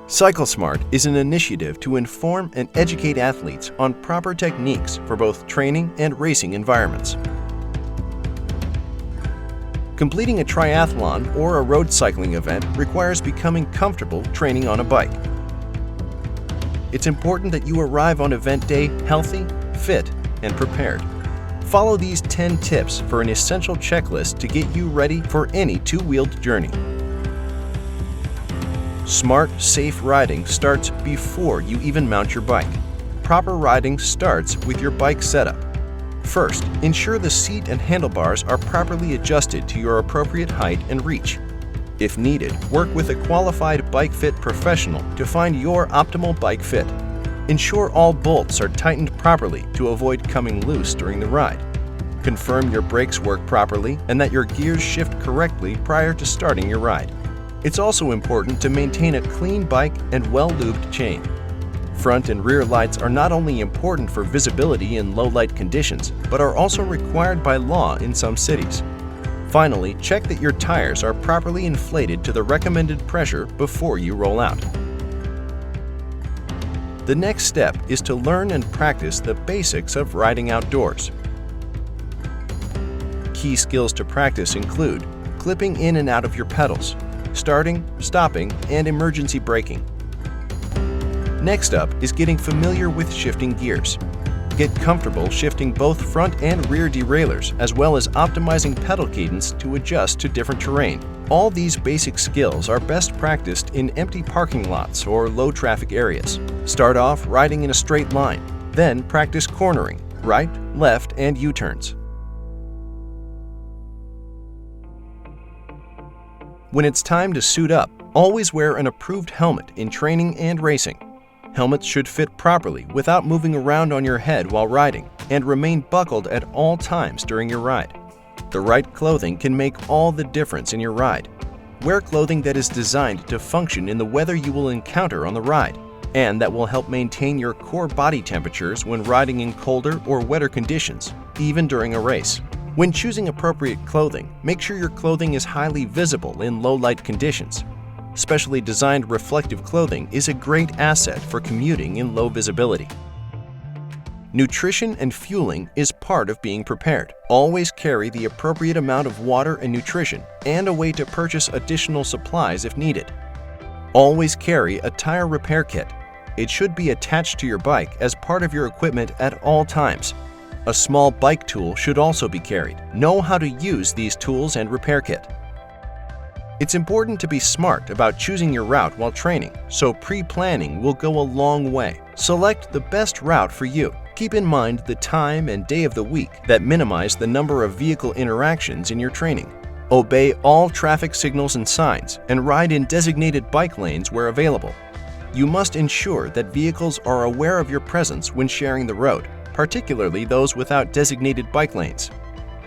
Cyclesmart is an initiative to inform and educate athletes on proper techniques for both training and racing environments. Completing a triathlon or a road cycling event requires becoming comfortable training on a bike. It's important that you arrive on event day healthy, fit, and prepared. Follow these 10 tips for an essential checklist to get you ready for any two-wheeled journey. Smart, safe riding starts before you even mount your bike. Proper riding starts with your bike setup. First, ensure the seat and handlebars are properly adjusted to your appropriate height and reach. If needed, work with a qualified bike fit professional to find your optimal bike fit. Ensure all bolts are tightened properly to avoid coming loose during the ride. Confirm your brakes work properly and that your gears shift correctly prior to starting your ride. It's also important to maintain a clean bike and well-lubed chain. Front and rear lights are not only important for visibility in low-light conditions, but are also required by law in some cities. Finally, check that your tires are properly inflated to the recommended pressure before you roll out. The next step is to learn and practice the basics of riding outdoors. Key skills to practice include clipping in and out of your pedals, starting, stopping, and emergency braking. Next up is getting familiar with shifting gears. Get comfortable shifting both front and rear derailleurs, as well as optimizing pedal cadence to adjust to different terrain. All these basic skills are best practiced in empty parking lots or low-traffic areas. Start off riding in a straight line, then practice cornering, right, left, and U-turns. When it's time to suit up, always wear an approved helmet in training and racing. Helmets should fit properly without moving around on your head while riding, and remain buckled at all times during your ride. The right clothing can make all the difference in your ride. Wear clothing that is designed to function in the weather you will encounter on the ride, and that will help maintain your core body temperatures when riding in colder or wetter conditions, even during a race. When choosing appropriate clothing, make sure your clothing is highly visible in low-light conditions. Specially designed reflective clothing is a great asset for commuting in low visibility. Nutrition and fueling is part of being prepared. Always carry the appropriate amount of water and nutrition, and a way to purchase additional supplies if needed. Always carry a tire repair kit. It should be attached to your bike as part of your equipment at all times. A small bike tool should also be carried. Know how to use these tools and repair kit. It's important to be smart about choosing your route while training, so pre-planning will go a long way. Select the best route for you. Keep in mind the time and day of the week that minimize the number of vehicle interactions in your training. Obey all traffic signals and signs, and ride in designated bike lanes where available. You must ensure that vehicles are aware of your presence when sharing the road, particularly those without designated bike lanes.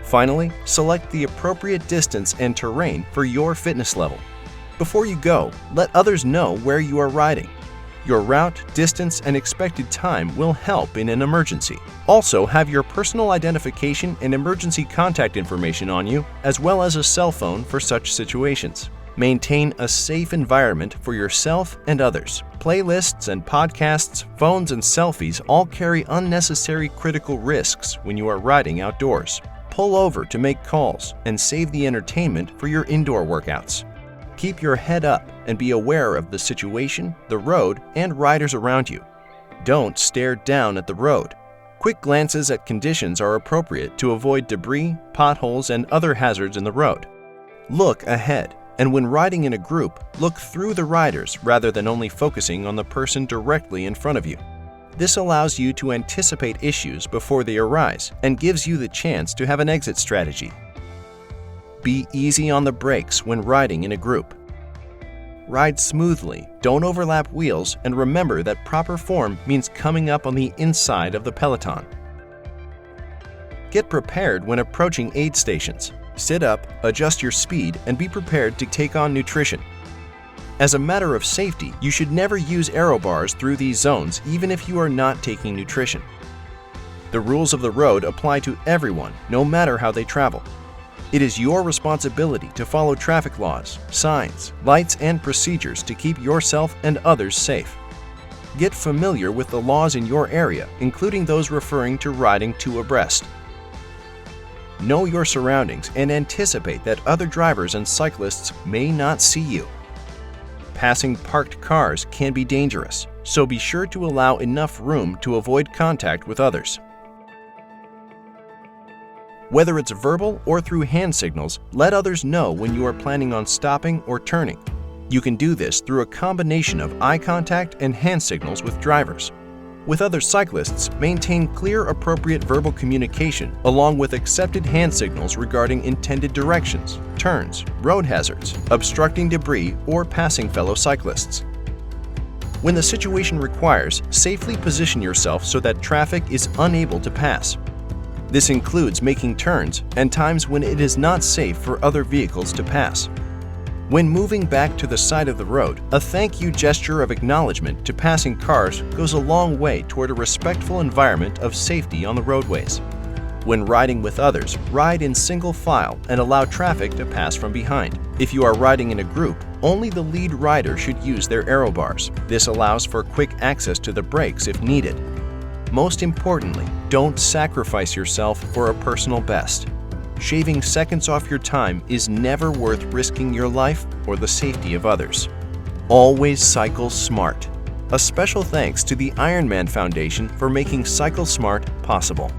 Finally, select the appropriate distance and terrain for your fitness level. Before you go, let others know where you are riding. Your route, distance, and expected time will help in an emergency. Also, have your personal identification and emergency contact information on you, as well as a cell phone for such situations. Maintain a safe environment for yourself and others. Playlists and podcasts, phones and selfies all carry unnecessary critical risks when you are riding outdoors. Pull over to make calls and save the entertainment for your indoor workouts. Keep your head up and be aware of the situation, the road, and riders around you. Don't stare down at the road. Quick glances at conditions are appropriate to avoid debris, potholes, and other hazards in the road. Look ahead. And when riding in a group, look through the riders rather than only focusing on the person directly in front of you. This allows you to anticipate issues before they arise and gives you the chance to have an exit strategy. Be easy on the brakes when riding in a group. Ride smoothly, don't overlap wheels, and remember that proper form means coming up on the inside of the peloton. Get prepared when approaching aid stations. Sit up, adjust your speed, and be prepared to take on nutrition. As a matter of safety, you should never use aero bars through these zones even if you are not taking nutrition. The rules of the road apply to everyone, no matter how they travel. It is your responsibility to follow traffic laws, signs, lights, and procedures to keep yourself and others safe. Get familiar with the laws in your area, including those referring to riding two abreast. Know your surroundings and anticipate that other drivers and cyclists may not see you. Passing parked cars can be dangerous, so be sure to allow enough room to avoid contact with others. Whether it's verbal or through hand signals, let others know when you are planning on stopping or turning. You can do this through a combination of eye contact and hand signals with drivers. With other cyclists, maintain clear, appropriate verbal communication along with accepted hand signals regarding intended directions, turns, road hazards, obstructing debris, or passing fellow cyclists. When the situation requires, safely position yourself so that traffic is unable to pass. This includes making turns and times when it is not safe for other vehicles to pass. When moving back to the side of the road, a thank you gesture of acknowledgement to passing cars goes a long way toward a respectful environment of safety on the roadways. When riding with others, ride in single file and allow traffic to pass from behind. If you are riding in a group, only the lead rider should use their aero bars. This allows for quick access to the brakes if needed. Most importantly, don't sacrifice yourself for a personal best. Shaving seconds off your time is never worth risking your life or the safety of others. Always cycle smart. A special thanks to the Ironman Foundation for making Cyclesmart possible.